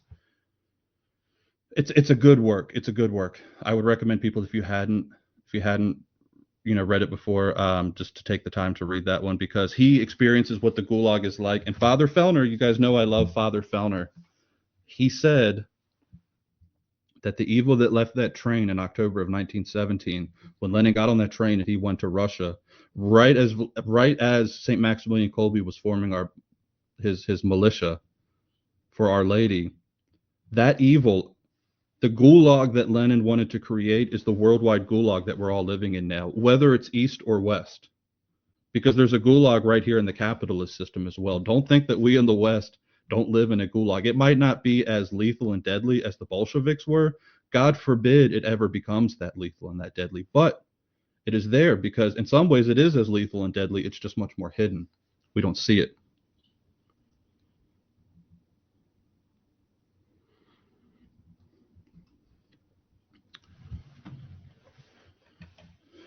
It's a good work. It's a good work. I would recommend people if you hadn't read it before, just to take the time to read that one because he experiences what the Gulag is like. And Father Fellner, you guys know I love Father Fellner. He said that the evil that left that train in October of 1917, when Lenin got on that train and he went to Russia, right as St. Maximilian Kolbe was forming his militia for Our Lady, that evil, the gulag that Lenin wanted to create, is the worldwide gulag that we're all living in now, whether it's east or west. Because there's a gulag right here in the capitalist system as well. Don't think that we in the West don't live in a gulag. It might not be as lethal and deadly as the Bolsheviks were. God forbid it ever becomes that lethal and that deadly. But it is there because in some ways it is as lethal and deadly. It's just much more hidden. We don't see it.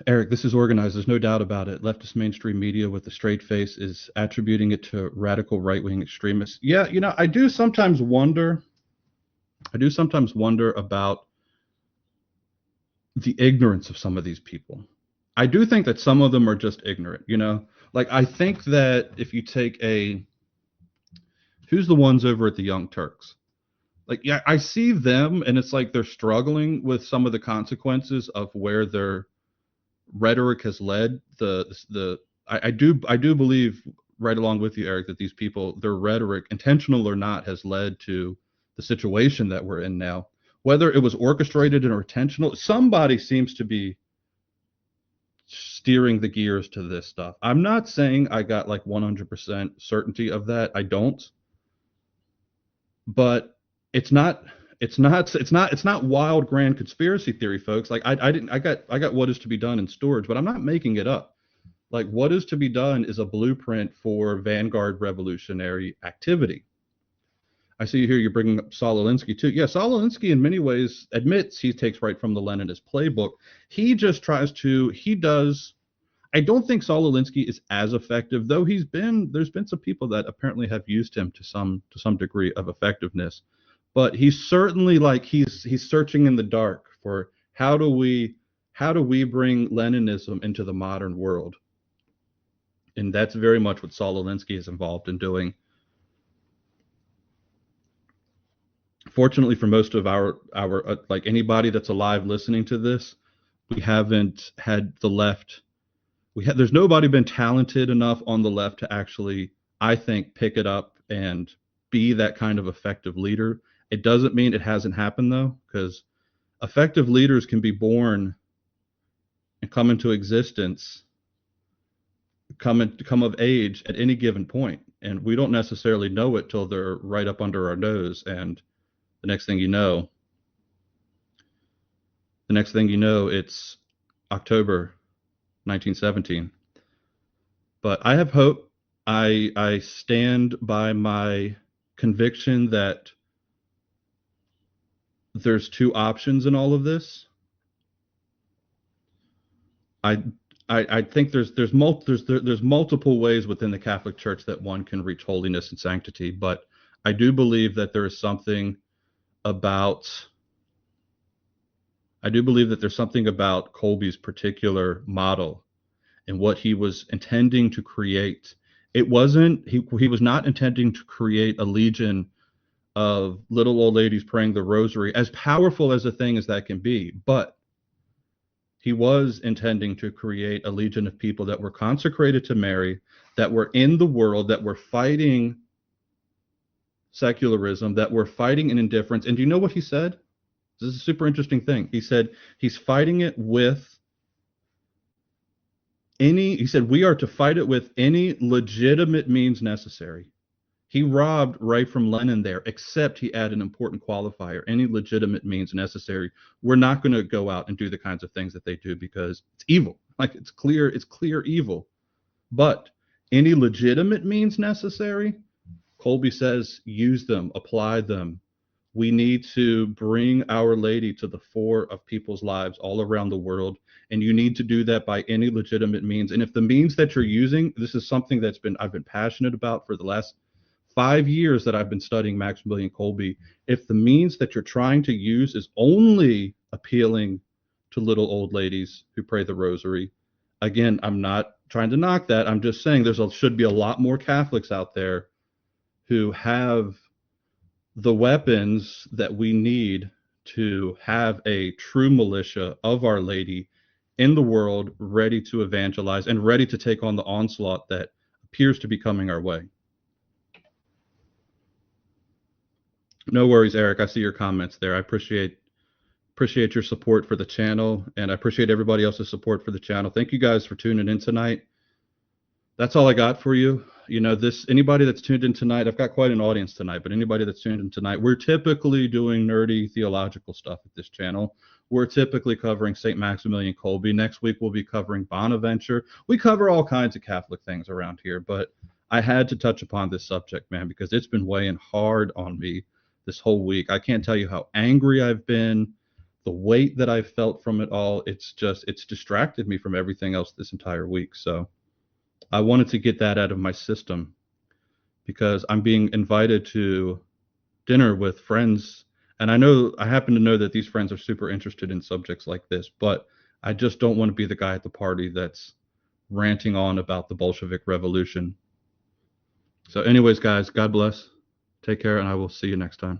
Eric, this is organized. There's no doubt about it. Leftist mainstream media with a straight face is attributing it to radical right-wing extremists. Yeah, I do sometimes wonder. I do sometimes wonder about the ignorance of some of these people. I do think that some of them are just ignorant. Like I think that if you take who's the ones over at the Young Turks? Like, yeah, I see them and it's like they're struggling with some of the consequences of where their rhetoric has led. I do believe right along with you, Eric, that these people, their rhetoric, intentional or not, has led to the situation that we're in now. Whether it was orchestrated or intentional, somebody seems to be steering the gears to this stuff. I'm not saying I got like 100% certainty of that. I don't. But it's not wild grand conspiracy theory, folks. Like I got what is to be done in storage, but I'm not making it up. Like what is to be done is a blueprint for vanguard revolutionary activity. I see here you're bringing up Saul Alinsky too. Yeah, Saul Alinsky in many ways admits he takes right from the Leninist playbook. He just he does. I don't think Saul Alinsky is as effective, though there's been some people that apparently have used him to some degree of effectiveness. But he's certainly like he's searching in the dark for how do we bring Leninism into the modern world. And that's very much what Saul Alinsky is involved in doing. Fortunately for most of our like anybody that's alive listening to this, we haven't had the left. There's nobody been talented enough on the left to actually, I think, pick it up and be that kind of effective leader. It doesn't mean it hasn't happened though, because effective leaders can be born and come into existence, come of age at any given point, and we don't necessarily know it till they're right up under our nose. And the next thing you know, it's October 1917. But I have hope. I stand by my conviction that there's two options in all of this. I think there's multiple ways within the Catholic Church that one can reach holiness and sanctity, but I do believe that there is something about Kolbe's particular model and what he was intending to create. He was not intending to create a legion of little old ladies praying the rosary, as powerful as a thing as that can be, but he was intending to create a legion of people that were consecrated to Mary, that were in the world, that were fighting secularism, that were fighting an indifference. And do you know what he said? This is a super interesting thing. He said he's fighting it with he said we are to fight it with any legitimate means necessary. He robbed right from Lenin there, except he added an important qualifier: any legitimate means necessary. We're not going to go out and do the kinds of things that they do because it's evil. Like it's clear evil. But any legitimate means necessary, Kolbe says, use them, apply them, We need to bring Our Lady to the fore of people's lives all around the world. And you need to do that by any legitimate means. And if the means that you're using, this is something I've been passionate about for the last 5 years that I've been studying Maximilian Kolbe. If the means that you're trying to use is only appealing to little old ladies who pray the rosary, again, I'm not trying to knock that. I'm just saying should be a lot more Catholics out there who have the weapons that we need to have a true militia of Our Lady in the world, ready to evangelize and ready to take on the onslaught that appears to be coming our way. No worries, Eric. I see your comments there. I appreciate your support for the channel, and I appreciate everybody else's support for the channel. Thank you guys for tuning in tonight. That's all I got for you. Anybody that's tuned in tonight, I've got quite an audience tonight, but anybody that's tuned in tonight, we're typically doing nerdy theological stuff at this channel. We're typically covering St. Maximilian Kolbe. Next week, we'll be covering Bonaventure. We cover all kinds of Catholic things around here, but I had to touch upon this subject, man, because it's been weighing hard on me this whole week. I can't tell you how angry I've been, the weight that I've felt from it all. It's distracted me from everything else this entire week. So I wanted to get that out of my system because I'm being invited to dinner with friends. And I happen to know that these friends are super interested in subjects like this, but I just don't want to be the guy at the party that's ranting on about the Bolshevik Revolution. So anyways, guys, God bless. Take care, and I will see you next time.